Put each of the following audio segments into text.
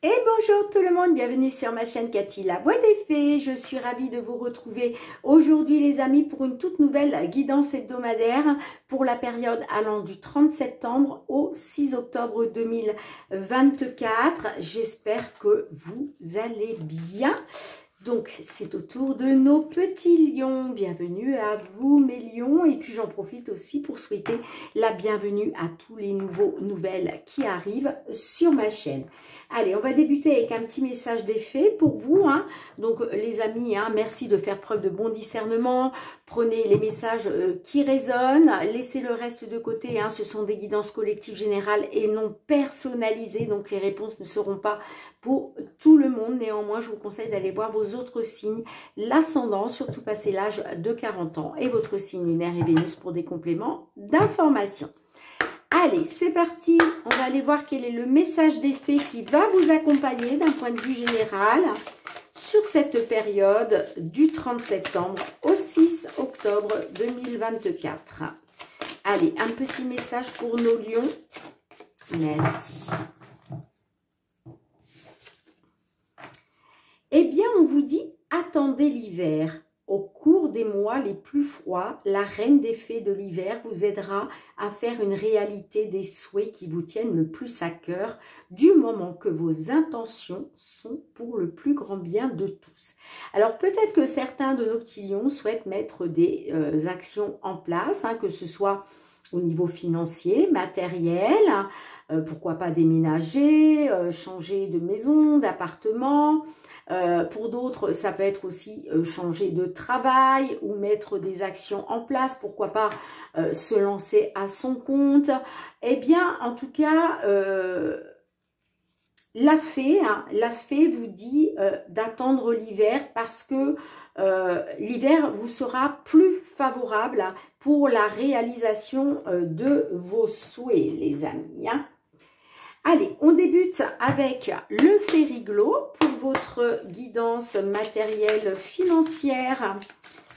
Et bonjour tout le monde, bienvenue sur ma chaîne Cathy la Voix des Fées. Je suis ravie de vous retrouver aujourd'hui les amis pour une toute nouvelle guidance hebdomadaire pour la période allant du 30 septembre au 6 octobre 2024. J'espère que vous allez bien. Donc, c'est au tour de nos petits lions. Bienvenue à vous, mes lions. Et puis, j'en profite aussi pour souhaiter la bienvenue à tous les nouvelles qui arrivent sur ma chaîne. Allez, on va débuter avec un petit message d'effet pour vous. Donc, les amis, merci de faire preuve de bon discernement. Prenez les messages qui résonnent. Laissez le reste de côté. Ce sont des guidances collectives générales et non personnalisées. Donc, les réponses ne seront pas pour tout le monde. Néanmoins, je vous conseille d'aller voir vos autres signes, l'ascendant, surtout passé l'âge de 40 ans, et votre signe lunaire et Vénus pour des compléments d'information. Allez, c'est parti. On va aller voir quel est le message d'effet qui va vous accompagner d'un point de vue général sur cette période du 30 septembre au 6 octobre 2024. Allez, un petit message pour nos lions. Merci. Eh bien, on vous dit, attendez l'hiver. Au cours des mois les plus froids, la reine des fées de l'hiver vous aidera à faire une réalité des souhaits qui vous tiennent le plus à cœur, du moment que vos intentions sont pour le plus grand bien de tous. Alors, peut-être que certains de nos petits lions souhaitent mettre des actions en place, que ce soit au niveau financier, matériel, pourquoi pas déménager, changer de maison, d'appartement. Pour d'autres, ça peut être aussi changer de travail ou mettre des actions en place, pourquoi pas se lancer à son compte. Eh bien, en tout cas, la fée vous dit d'attendre l'hiver parce que l'hiver vous sera plus favorable pour la réalisation de vos souhaits, les amis. Allez, on débute avec le Fériglo pour votre guidance matérielle financière.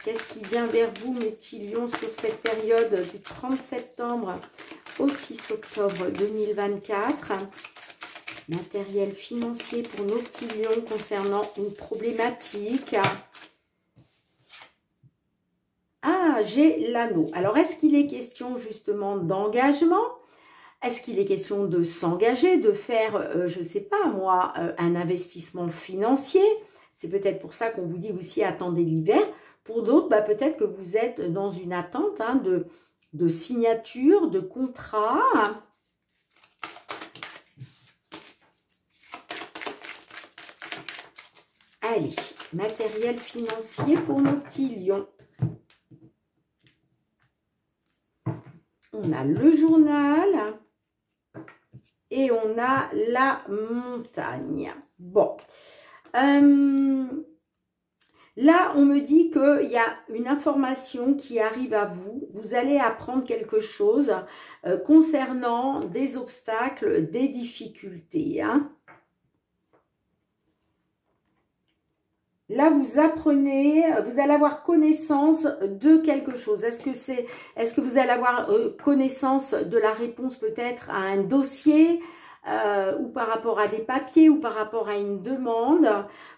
Qu'est-ce qui vient vers vous, mes petits lions, sur cette période du 30 septembre au 6 octobre 2024? Matériel financier pour nos petits lions concernant une problématique. Ah, j'ai l'anneau. Alors, est-ce qu'il est question justement d'engagement ? Est-ce qu'il est question de s'engager, de faire, je ne sais pas moi, un investissement financier? C'est peut-être pour ça qu'on vous dit aussi attendez l'hiver. Pour d'autres, peut-être que vous êtes dans une attente de signature, de contrat. Allez, matériel financier pour nos petits lions. On a le journal. Et on a la montagne. Bon. Là, on me dit qu'il y a une information qui arrive à vous. Vous allez apprendre quelque chose concernant des obstacles, des difficultés. Là, vous apprenez, vous allez avoir connaissance de quelque chose. Est-ce que vous allez avoir connaissance de la réponse peut-être à un dossier ou par rapport à des papiers ou par rapport à une demande?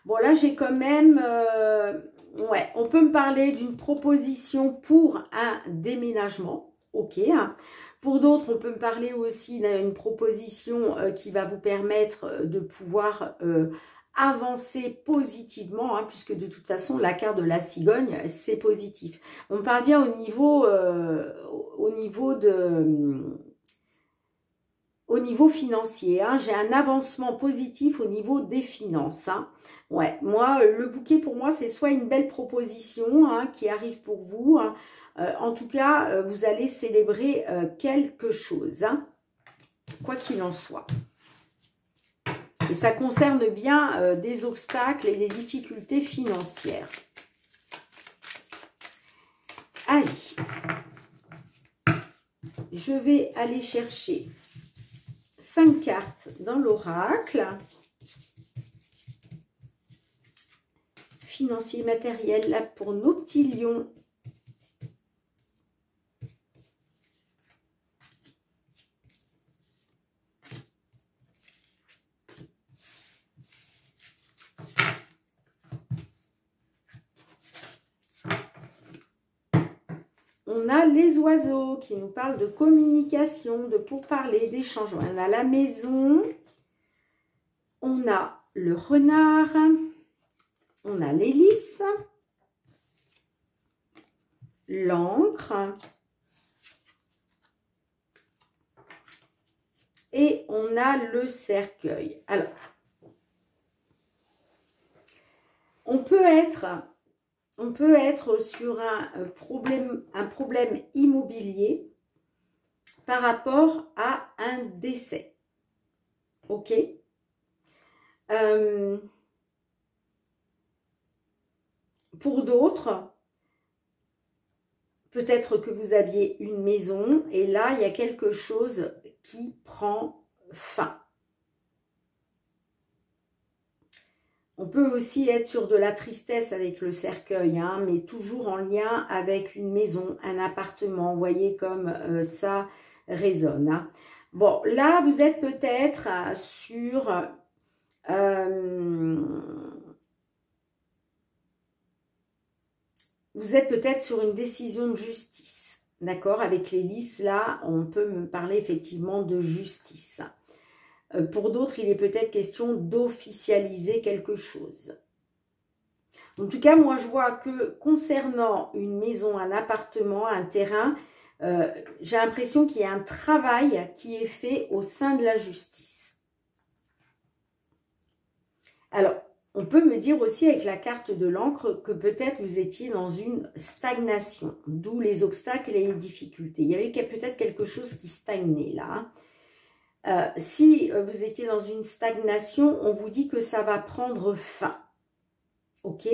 Bon, là, j'ai quand même, ouais, on peut me parler d'une proposition pour un déménagement, ok. Pour d'autres, on peut me parler aussi d'une proposition qui va vous permettre de pouvoir avancer positivement, puisque de toute façon, la carte de la cigogne, c'est positif. On parle bien au niveau financier. J'ai un avancement positif au niveau des finances. Ouais, moi, le bouquet, pour moi, c'est soit une belle proposition qui arrive pour vous. En tout cas, vous allez célébrer quelque chose, quoi qu'il en soit. Et ça concerne bien des obstacles et des difficultés financières. Allez, je vais aller chercher 5 cartes dans l'oracle. Financier, matériel, là pour nos petits lions. on a les oiseaux qui nous parlent de communication, de pourparler, d'échange. On a la maison, on a le renard, on a l'hélice, l'encre et on a le cercueil. Alors, on peut être sur un problème immobilier par rapport à un décès. Ok? Pour d'autres, peut-être que vous aviez une maison et là, il y a quelque chose qui prend fin. On peut aussi être sur de la tristesse avec le cercueil, hein, mais toujours en lien avec une maison, un appartement. Vous voyez comme ça résonne. Hein. Bon, là, vous êtes peut-être sur... vous êtes peut-être sur une décision de justice. D'accord? Avec l'hélice, là, on peut me parler effectivement de justice. Pour d'autres, il est peut-être question d'officialiser quelque chose. En tout cas, moi, je vois que concernant une maison, un appartement, un terrain, j'ai l'impression qu'il y a un travail qui est fait au sein de la justice. Alors, on peut me dire aussi avec la carte de l'encre que peut-être vous étiez dans une stagnation, d'où les obstacles et les difficultés. Il y avait peut-être quelque chose qui stagnait là, hein. Si vous étiez dans une stagnation, on vous dit que ça va prendre fin. Ok?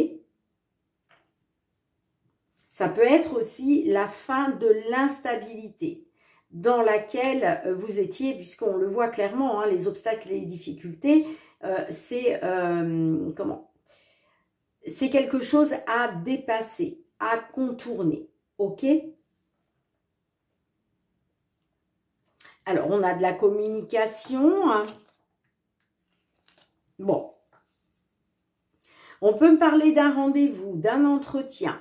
Ça peut être aussi la fin de l'instabilité dans laquelle vous étiez, puisqu'on le voit clairement, hein, les obstacles et les difficultés, c'est c'est quelque chose à dépasser, à contourner. Ok? Alors, on a de la communication. Hein. Bon. On peut me parler d'un rendez-vous, d'un entretien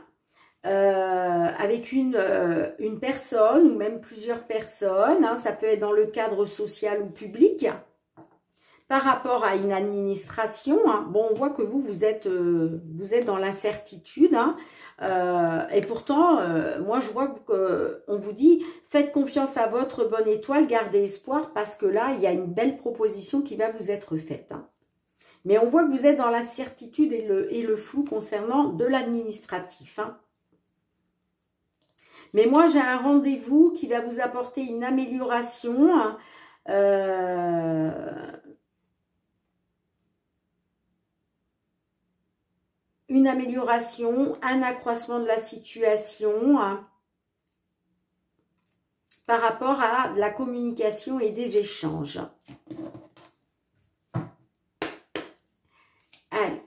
avec une personne ou même plusieurs personnes. Hein. Ça peut être dans le cadre social ou public. Par rapport à une administration, hein. Bon, on voit que vous êtes dans l'incertitude. Hein. Et pourtant, moi, je vois qu'on vous dit, faites confiance à votre bonne étoile, gardez espoir, parce que là, il y a une belle proposition qui va vous être faite. Hein. Mais on voit que vous êtes dans l'incertitude et le flou concernant de l'administratif. Hein. Mais moi, j'ai un rendez-vous qui va vous apporter une amélioration. Hein. Une amélioration, un accroissement de la situation hein, par rapport à de la communication et des échanges. Allez,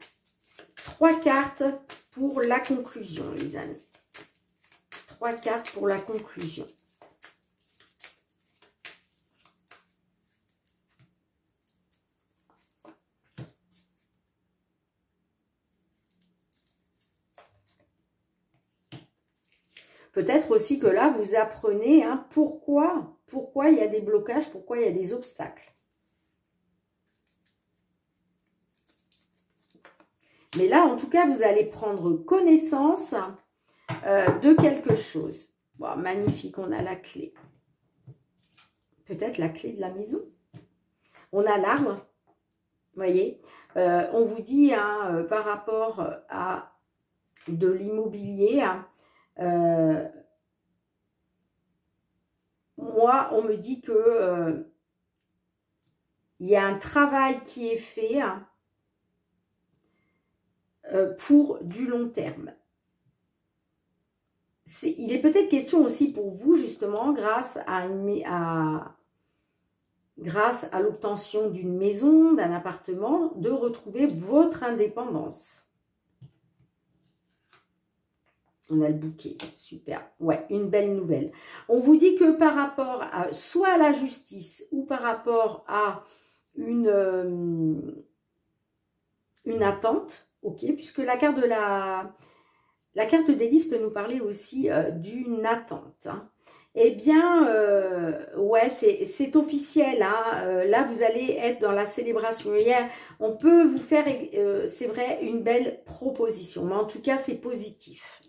3 cartes pour la conclusion, les amis. 3 cartes pour la conclusion. Peut-être aussi que là, vous apprenez hein, pourquoi il y a des blocages, pourquoi il y a des obstacles. Mais là, en tout cas, vous allez prendre connaissance de quelque chose. Bon, magnifique, on a la clé. Peut-être la clé de la maison. On a l'arbre, vous voyez. On vous dit hein, par rapport à de l'immobilier, hein, moi, on me dit que il y a un travail qui est fait hein, pour du long terme. Il est peut-être question aussi pour vous, justement, grâce à l'obtention d'une maison, d'un appartement, de retrouver votre indépendance. On a le bouquet, super. Ouais, une belle nouvelle. On vous dit que par rapport à, soit à la justice ou par rapport à une attente, ok, puisque la carte de La carte des listes peut nous parler aussi d'une attente. Hein. Eh bien, ouais, c'est officiel. Hein. Là, vous allez être dans la célébration. Hier, on peut vous faire, c'est vrai, une belle proposition. Mais en tout cas, c'est positif.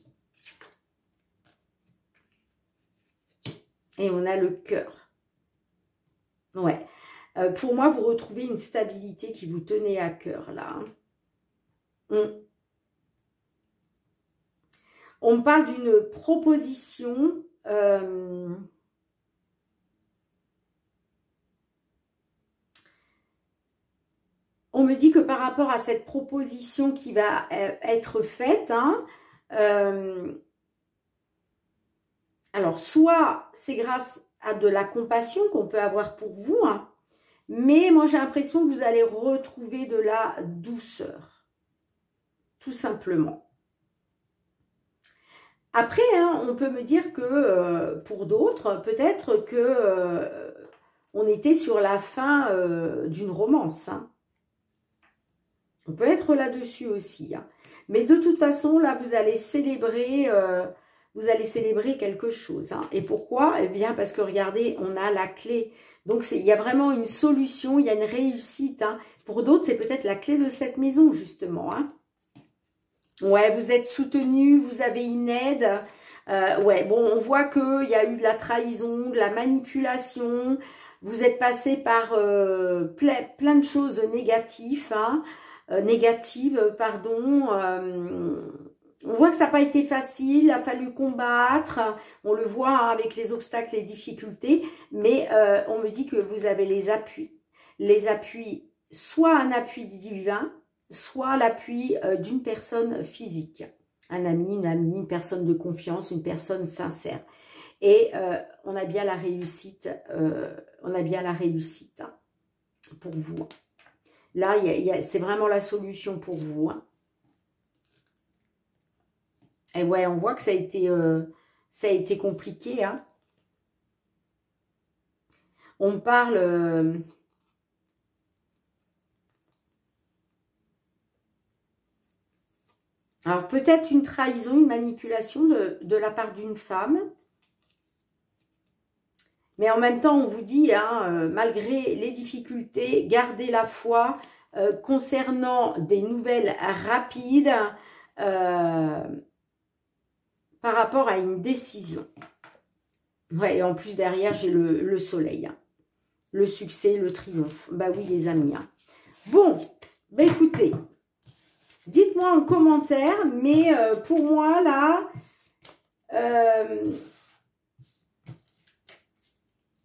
Et on a le cœur. Ouais. Pour moi, vous retrouvez une stabilité qui vous tenait à cœur, là. Hein. On parle d'une proposition. On me dit que par rapport à cette proposition qui va être faite, hein, alors soit c'est grâce à de la compassion qu'on peut avoir pour vous, hein, mais moi j'ai l'impression que vous allez retrouver de la douceur, tout simplement. Après, hein, on peut me dire que pour d'autres, peut-être que on était sur la fin d'une romance. Hein. On peut être là-dessus aussi. Hein. Mais de toute façon, là, vous allez célébrer quelque chose. Hein. Et pourquoi? Eh bien, parce que regardez, on a la clé. Donc, il y a vraiment une solution, il y a une réussite. Hein. Pour d'autres, c'est peut-être la clé de cette maison, justement. Hein. Ouais, vous êtes soutenu, vous avez une aide. Ouais, bon, on voit qu'il y a eu de la trahison, de la manipulation. Vous êtes passé par plein de choses négatives. Hein. Négatives, pardon. On voit que ça n'a pas été facile, il a fallu combattre. On le voit hein, avec les obstacles, les difficultés. Mais on me dit que vous avez les appuis. Les appuis, soit un appui divin, soit l'appui d'une personne physique. Un ami, une amie, une personne de confiance, une personne sincère. Et on a bien la réussite, hein, pour vous. Là, c'est vraiment la solution pour vous. Hein. Et ouais, on voit que ça a été compliqué. Hein. On parle... alors, peut-être une trahison, une manipulation de la part d'une femme. Mais en même temps, on vous dit, hein, malgré les difficultés, gardez la foi concernant des nouvelles rapides par rapport à une décision. Ouais, et en plus, derrière, j'ai le soleil. Hein. Le succès, le triomphe. Bah oui, les amis. Hein. Bon, bah écoutez... dites-moi en commentaire, mais pour moi, là,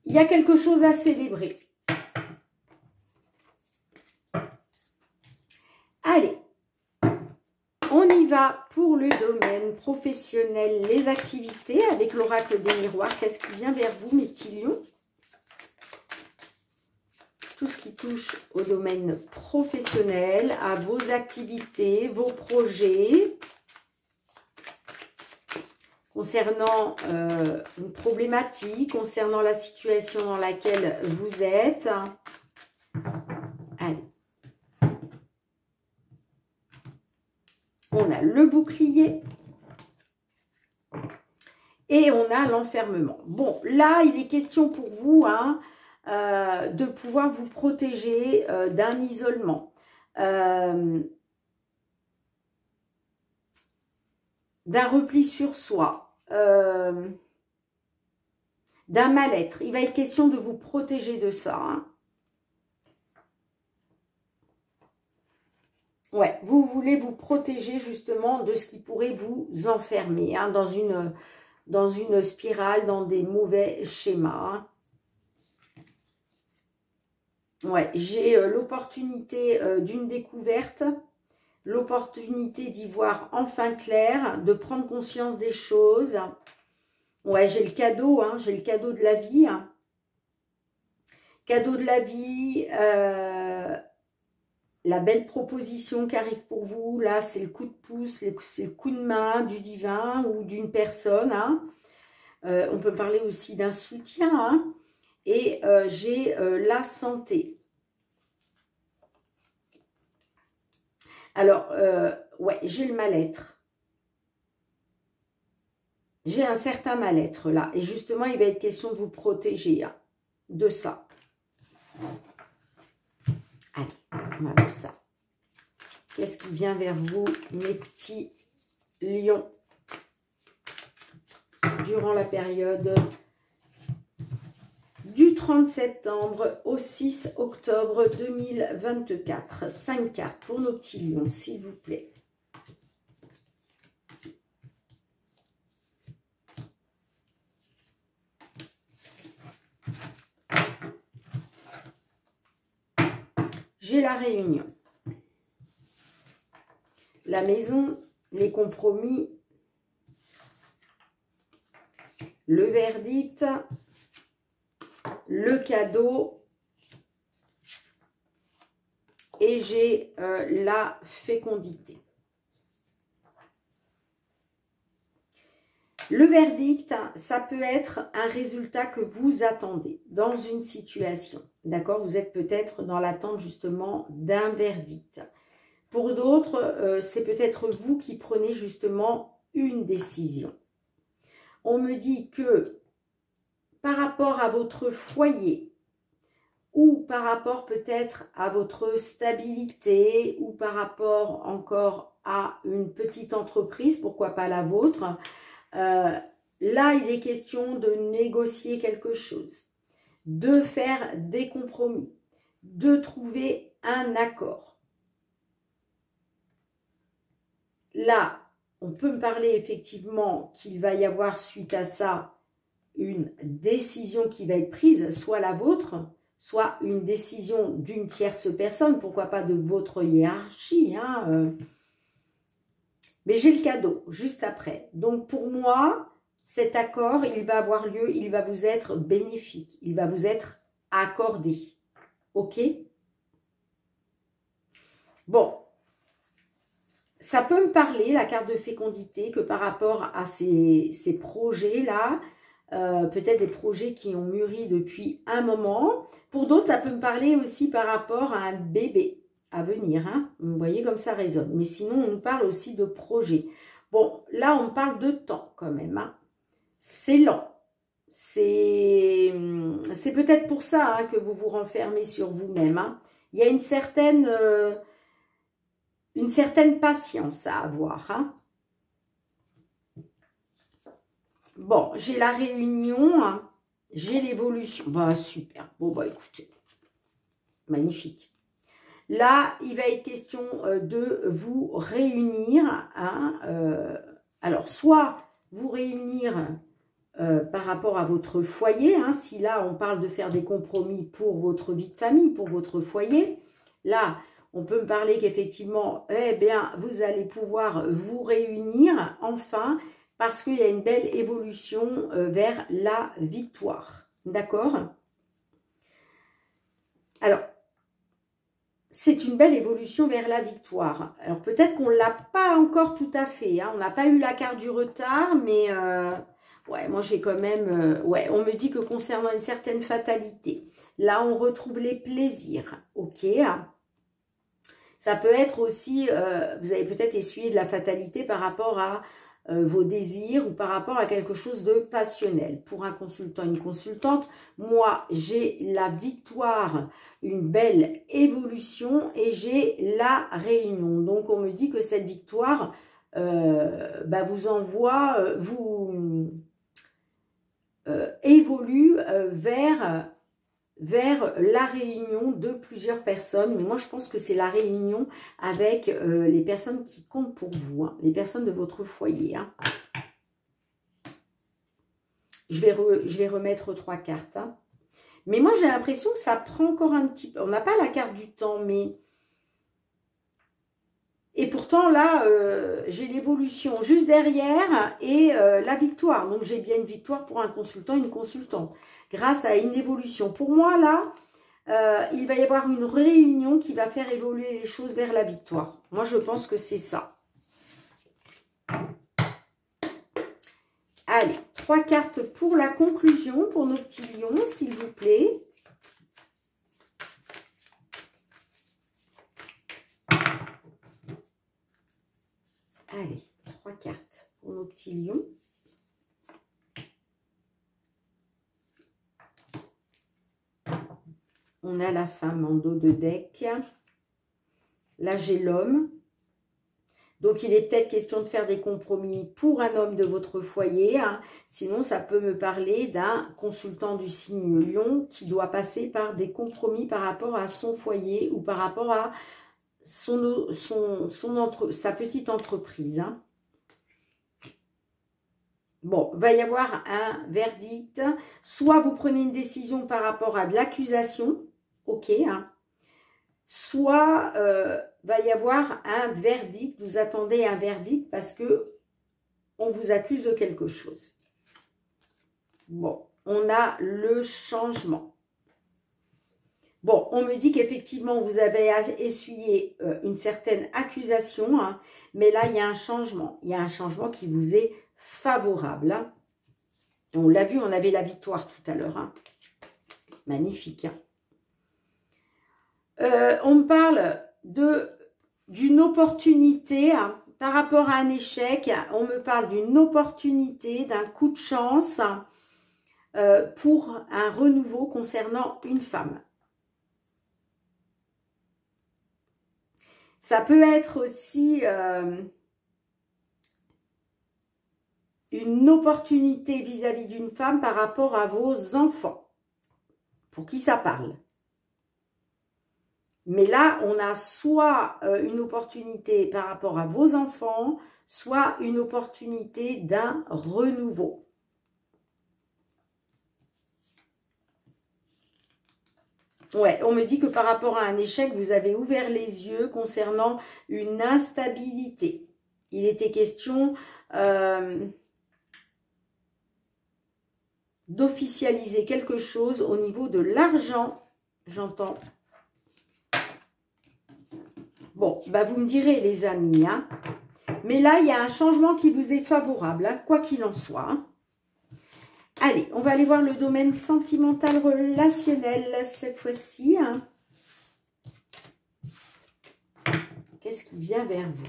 il y a quelque chose à célébrer. Allez, on y va pour le domaine professionnel, les activités avec l'oracle des miroirs. Qu'est-ce qui vient vers vous, mes petits lions? Tout ce qui touche au domaine professionnel, à vos activités, vos projets, concernant une problématique, concernant la situation dans laquelle vous êtes. Allez. On a le bouclier. Et on a l'enfermement. Bon, là, il est question pour vous, hein, de pouvoir vous protéger d'un isolement, d'un repli sur soi, d'un mal-être. Il va être question de vous protéger de ça. Hein. Ouais, vous voulez vous protéger justement de ce qui pourrait vous enfermer hein, dans une spirale, dans des mauvais schémas. Hein. Ouais, j'ai l'opportunité d'une découverte, l'opportunité d'y voir enfin clair, de prendre conscience des choses. Ouais, j'ai le cadeau, hein, j'ai le cadeau de la vie. Hein. Cadeau de la vie, la belle proposition qui arrive pour vous. Là, c'est le coup de pouce, c'est le coup de main du divin ou d'une personne. Hein. On peut parler aussi d'un soutien. Hein. Et j'ai la santé. Alors, ouais, j'ai le mal-être. J'ai un certain mal-être là. Et justement, il va être question de vous protéger hein, de ça. Allez, on va voir ça. Qu'est-ce qui vient vers vous, mes petits lions, durant la période du 30 septembre au 6 octobre 2024. 5 cartes pour nos petits lions, s'il vous plaît. J'ai la réunion. La maison, les compromis, le verdict, le cadeau et j'ai la fécondité. Le verdict, ça peut être un résultat que vous attendez dans une situation. D'accord? Vous êtes peut-être dans l'attente justement d'un verdict. Pour d'autres, c'est peut-être vous qui prenez justement une décision. On me dit que par rapport à votre foyer ou par rapport peut-être à votre stabilité ou par rapport encore à une petite entreprise, pourquoi pas la vôtre, là il est question de négocier quelque chose, de faire des compromis, de trouver un accord. Là, on peut me parler effectivement qu'il va y avoir suite à ça une décision qui va être prise, soit la vôtre, soit une décision d'une tierce personne, pourquoi pas de votre hiérarchie. Hein, Mais j'ai le cadeau juste après. Donc pour moi, cet accord, il va avoir lieu, il va vous être bénéfique, il va vous être accordé. Ok? Bon. Ça peut me parler, la carte de fécondité, que par rapport à ces projets-là, peut-être des projets qui ont mûri depuis un moment. Pour d'autres, ça peut me parler aussi par rapport à un bébé à venir. Hein. Vous voyez comme ça résonne. Mais sinon, on nous parle aussi de projets. Bon, là, on parle de temps quand même. Hein. C'est lent. C'est peut-être pour ça hein, que vous vous renfermez sur vous-même. Hein. Il y a une certaine patience à avoir. Hein. Bon, j'ai la réunion, hein. J'ai l'évolution. Bah, super. Bon, bah, écoutez, magnifique. Là, il va être question de vous réunir. Hein, alors, soit vous réunir par rapport à votre foyer. Hein, si là, on parle de faire des compromis pour votre vie de famille, pour votre foyer. Là, on peut me parler qu'effectivement, eh bien, vous allez pouvoir vous réunir enfin parce qu'il y a une belle évolution vers la victoire. D'accord? Alors, c'est une belle évolution vers la victoire. Alors, peut-être qu'on ne l'a pas encore tout à fait. Hein, on n'a pas eu la carte du retard, mais ouais, moi, j'ai quand même... ouais, on me dit que concernant une certaine fatalité, là, on retrouve les plaisirs. Ok, ça peut être aussi, vous avez peut-être essuyé de la fatalité par rapport à vos désirs ou par rapport à quelque chose de passionnel. Pour un consultant, une consultante, moi, j'ai la victoire, une belle évolution et j'ai la réunion. Donc, on me dit que cette victoire bah, vous envoie, évolue vers la réunion de plusieurs personnes. Mais moi, je pense que c'est la réunion avec les personnes qui comptent pour vous, hein, les personnes de votre foyer. Hein. Je vais remettre 3 cartes. Hein. Mais moi, j'ai l'impression que ça prend encore un petit peu. On n'a pas la carte du temps, mais... Et pourtant, là, j'ai l'évolution juste derrière et la victoire. Donc, j'ai bien une victoire pour un consultant, une consultante. Grâce à une évolution. Pour moi, là, il va y avoir une réunion qui va faire évoluer les choses vers la victoire. Moi, je pense que c'est ça. Allez, 3 cartes pour la conclusion, pour nos petits lions, s'il vous plaît. Allez, 3 cartes pour nos petits lions. on a la femme en dos de deck. Là, j'ai l'homme. Donc, il est peut-être question de faire des compromis pour un homme de votre foyer. Hein. Sinon, ça peut me parler d'un consultant du signe Lion qui doit passer par des compromis par rapport à son foyer ou par rapport à sa petite entreprise. Hein. Bon, il va y avoir un verdict. Soit vous prenez une décision par rapport à de l'accusation. Ok, hein. Soit va y avoir un verdict, vous attendez un verdict parce que on vous accuse de quelque chose. Bon, on a le changement. Bon, on me dit qu'effectivement, vous avez essuyé une certaine accusation, hein, mais là, il y a un changement. Il y a un changement qui vous est favorable. Hein. On l'a vu, on avait la victoire tout à l'heure. Hein. Magnifique, hein. On me parle d'une opportunité hein, par rapport à un échec. On me parle d'une opportunité, d'un coup de chance pour un renouveau concernant une femme. Ça peut être aussi une opportunité vis-à-vis d'une femme par rapport à vos enfants. Pour qui ça parle? Mais là, on a soit une opportunité par rapport à vos enfants, soit une opportunité d'un renouveau. Ouais, on me dit que par rapport à un échec, vous avez ouvert les yeux concernant une instabilité. Il était question d'officialiser quelque chose au niveau de l'argent, j'entends. Bon, bah vous me direz les amis, hein. Mais là, il y a un changement qui vous est favorable, hein, quoi qu'il en soit. Hein. Allez, on va aller voir le domaine sentimental relationnel cette fois-ci. Hein. Qu'est-ce qui vient vers vous?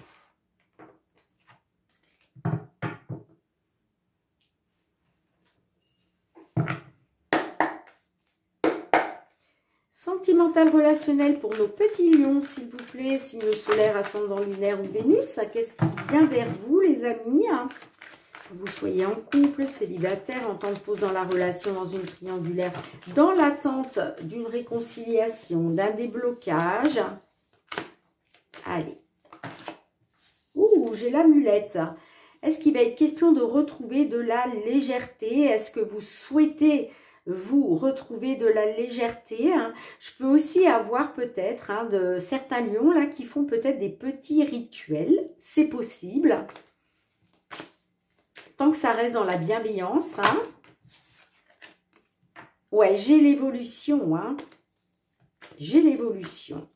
Sentimental relationnel pour nos petits lions, s'il vous plaît, signe solaire, ascendant lunaire ou Vénus. Qu'est-ce qui vient vers vous, les amis? Que vous soyez en couple, célibataire, en temps de pause dans la relation, dans une triangulaire, dans l'attente d'une réconciliation, d'un déblocage. Allez. Ouh, j'ai l'amulette. Est-ce qu'il va être question de retrouver de la légèreté? Est-ce que vous souhaitez vous retrouver de la légèreté? Hein? Je peux aussi avoir peut-être hein, de certains lions là qui font peut-être des petits rituels. C'est possible. Tant que ça reste dans la bienveillance. Hein. Ouais, j'ai l'évolution. Hein. J'ai l'évolution.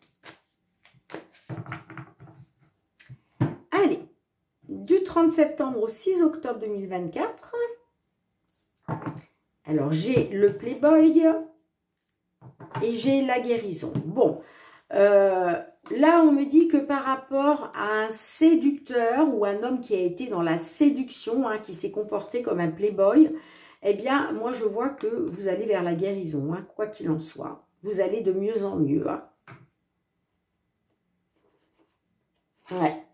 Allez, du 30 septembre au 6 octobre 2024. Alors, j'ai le Playboy et j'ai la guérison. Bon, là, on me dit que par rapport à un séducteur ou un homme qui a été dans la séduction, hein, qui s'est comporté comme un Playboy, eh bien, moi, je vois que vous allez vers la guérison, hein, quoi qu'il en soit. Vous allez de mieux en mieux. Hein. Ouais.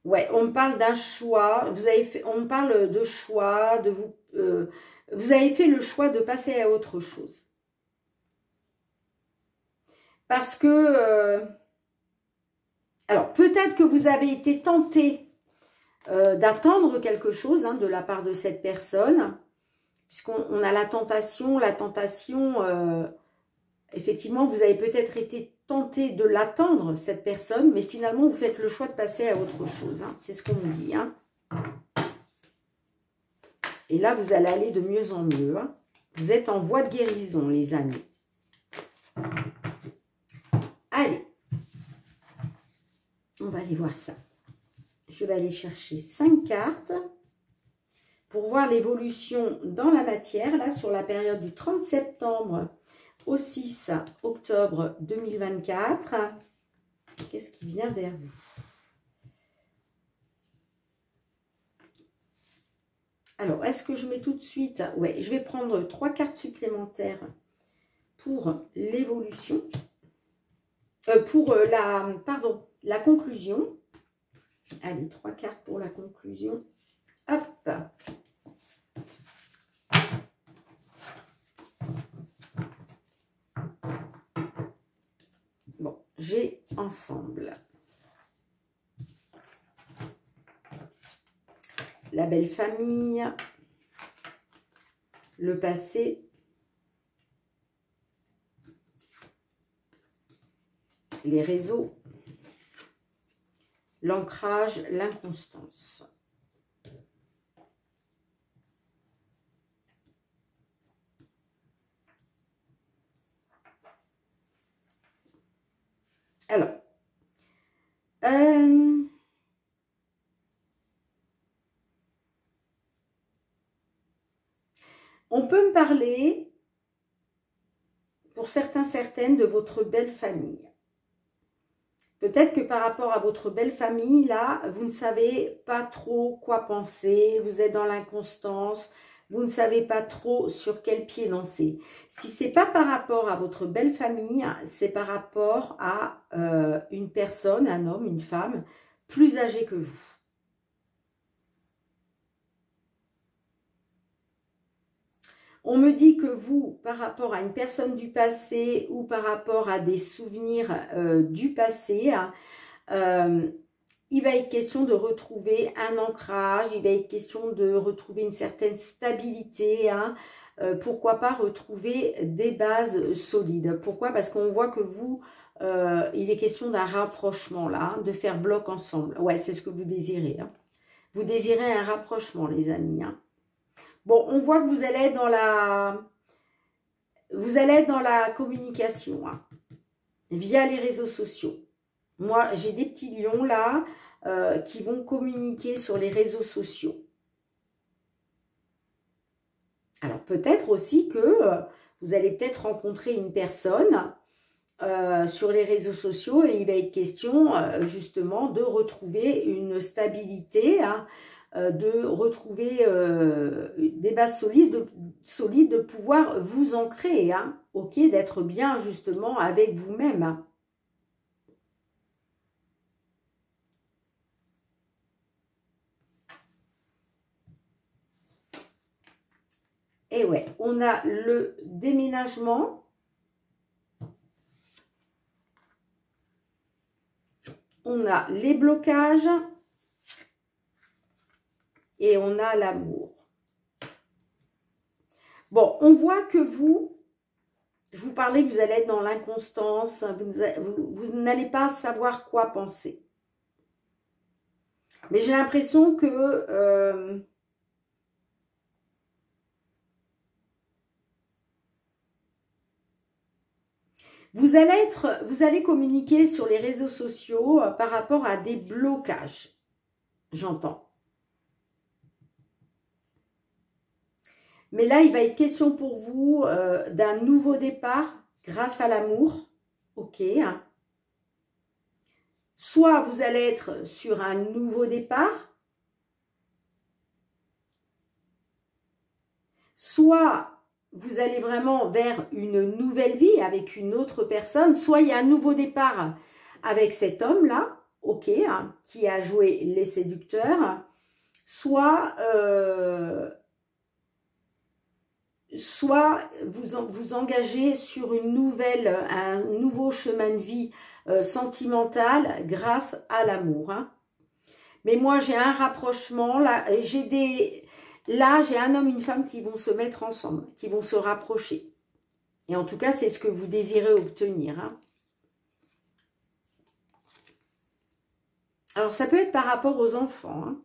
Ouais, on me parle d'un choix. Vous avez fait, on me parle de choix, de vous. Vous avez fait le choix de passer à autre chose. Parce que, alors peut-être que vous avez été tenté d'attendre quelque chose hein, de la part de cette personne, puisqu'on a la tentation, effectivement, vous avez peut-être été tenté de l'attendre, cette personne, mais finalement, vous faites le choix de passer à autre chose. Hein. C'est ce qu'on me dit. Hein. Et là, vous allez aller de mieux en mieux. Hein. Vous êtes en voie de guérison, les amis. Allez. On va aller voir ça. Je vais aller chercher 5 cartes pour voir l'évolution dans la matière, là, sur la période du 30 septembre au 6 octobre 2024. Qu'est-ce qui vient vers vous? Alors, est-ce que je mets tout de suite? Ouais, je vais prendre 3 cartes supplémentaires pour l'évolution. Pour la conclusion. Allez, 3 cartes pour la conclusion. Hop. Bon, j'ai ensemble la belle famille, le passé, les réseaux, l'ancrage, l'inconstance. Alors, on peut me parler, pour certains, certaines, de votre belle famille. Peut-être que par rapport à votre belle famille, là, vous ne savez pas trop quoi penser, vous êtes dans l'inconstance, vous ne savez pas trop sur quel pied danser. Si ce n'est pas par rapport à votre belle famille, c'est par rapport à une personne, un homme, une femme, plus âgée que vous. On me dit que vous, par rapport à une personne du passé ou par rapport à des souvenirs du passé, il va être question de retrouver un ancrage, il va être question de retrouver une certaine stabilité, pourquoi pas retrouver des bases solides. Pourquoi? Parce qu'on voit que vous, il est question d'un rapprochement là, de faire bloc ensemble. Ouais, c'est ce que vous désirez. Vous désirez un rapprochement, les amis. Bon, on voit que vous allez être dans la communication, via les réseaux sociaux. Moi, j'ai des petits lions là qui vont communiquer sur les réseaux sociaux. Alors, peut-être aussi que vous allez peut-être rencontrer une personne sur les réseaux sociaux et il va être question justement de retrouver une stabilité, de retrouver des bases solides, de pouvoir vous ancrer, ok, d'être bien justement avec vous-même. Et ouais, on a le déménagement. On a les blocages. Et on a l'amour. Bon, on voit que vous, je vous parlais que vous allez être dans l'inconstance, vous n'allez pas savoir quoi penser. Mais j'ai l'impression que vous allez communiquer sur les réseaux sociaux par rapport à des blocages, j'entends. Mais là, il va être question pour vous d'un nouveau départ grâce à l'amour. Ok. Soit vous allez être sur un nouveau départ. Soit vous allez vraiment vers une nouvelle vie avec une autre personne. Soit il y a un nouveau départ avec cet homme-là. Ok. Qui a joué les séducteurs. Soit vous engagez sur un nouveau chemin de vie sentimental grâce à l'amour. Mais moi, j'ai un rapprochement. Là, j'ai un homme et une femme qui vont se mettre ensemble, qui vont se rapprocher. Et en tout cas, c'est ce que vous désirez obtenir. Alors, ça peut être par rapport aux enfants.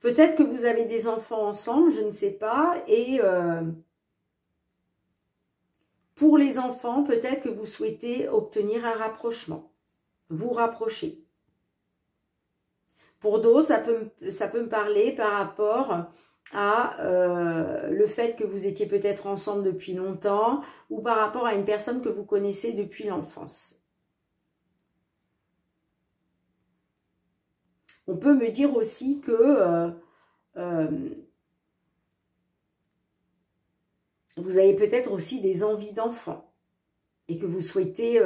Peut-être que vous avez des enfants ensemble, je ne sais pas. Et pour les enfants, peut-être que vous souhaitez obtenir un rapprochement. Vous rapprocher. Pour d'autres, ça peut me parler par rapport à le fait que vous étiez peut-être ensemble depuis longtemps ou par rapport à une personne que vous connaissez depuis l'enfance. On peut me dire aussi que vous avez peut-être aussi des envies d'enfant et que vous souhaitez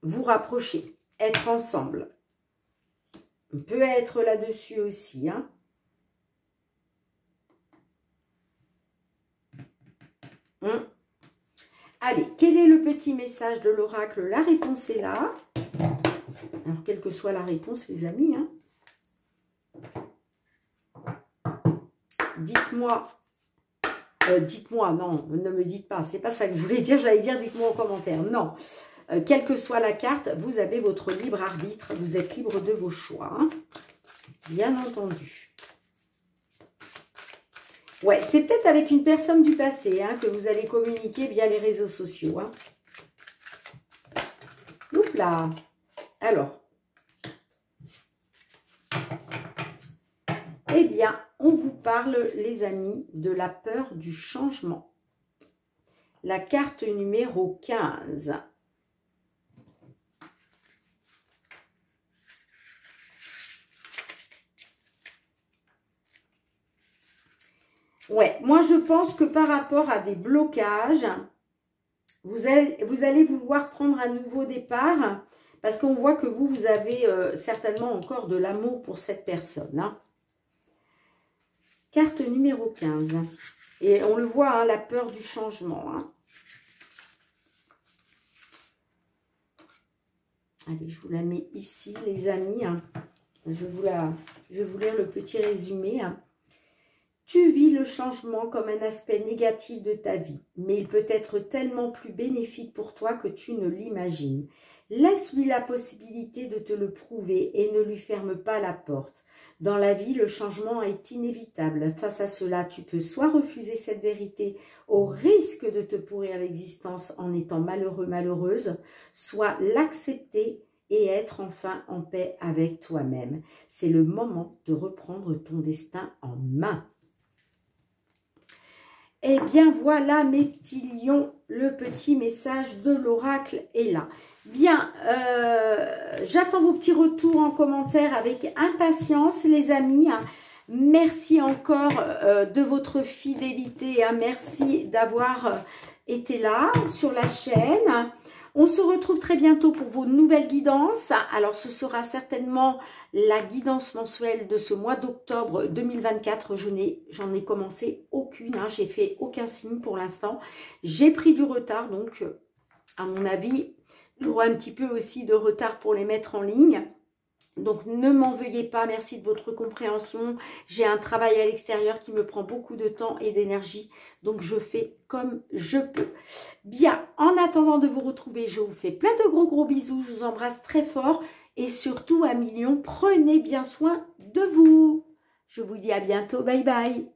vous rapprocher, être ensemble. On peut être là-dessus aussi, hein. Allez, quel est le petit message de l'oracle? La réponse est là. Alors, quelle que soit la réponse, les amis, hein. Dites-moi, non, ne me dites pas, c'est pas ça que je voulais dire, j'allais dire dites-moi en commentaire. Non, quelle que soit la carte, vous avez votre libre arbitre, vous êtes libre de vos choix, hein. Bien entendu. Ouais, c'est peut-être avec une personne du passé, hein, que vous allez communiquer via les réseaux sociaux, hein. Oups là. Alors. Eh bien, on vous parle, les amis, de la peur du changement. La carte numéro 15. Ouais, moi je pense que par rapport à des blocages, vous allez vouloir prendre un nouveau départ parce qu'on voit que vous avez certainement encore de l'amour pour cette personne, hein. Carte numéro 15. Et on le voit, hein, la peur du changement, hein. Allez, je vous la mets ici, les amis, hein. Je vais vous lire le petit résumé, hein. Tu vis le changement comme un aspect négatif de ta vie, mais il peut être tellement plus bénéfique pour toi que tu ne l'imagines. Laisse-lui la possibilité de te le prouver et ne lui ferme pas la porte. Dans la vie, le changement est inévitable. Face à cela, tu peux soit refuser cette vérité au risque de te pourrir l'existence en étant malheureux, malheureuse, soit l'accepter et être enfin en paix avec toi-même. C'est le moment de reprendre ton destin en main. Eh bien, voilà mes petits lions, le petit message de l'oracle est là. Bien, j'attends vos petits retours en commentaire avec impatience, les amis. Merci encore de votre fidélité. Merci d'avoir été là sur la chaîne. On se retrouve très bientôt pour vos nouvelles guidances. Alors, ce sera certainement la guidance mensuelle de ce mois d'octobre 2024. J'en ai commencé aucune, hein. J'ai fait aucun signe pour l'instant. J'ai pris du retard, donc à mon avis, j'aurai un petit peu aussi de retard pour les mettre en ligne. Donc, ne m'en veuillez pas, merci de votre compréhension. J'ai un travail à l'extérieur qui me prend beaucoup de temps et d'énergie. Donc, je fais comme je peux. Bien, en attendant de vous retrouver, je vous fais plein de gros bisous. Je vous embrasse très fort. Et surtout, à million, prenez bien soin de vous. Je vous dis à bientôt. Bye bye.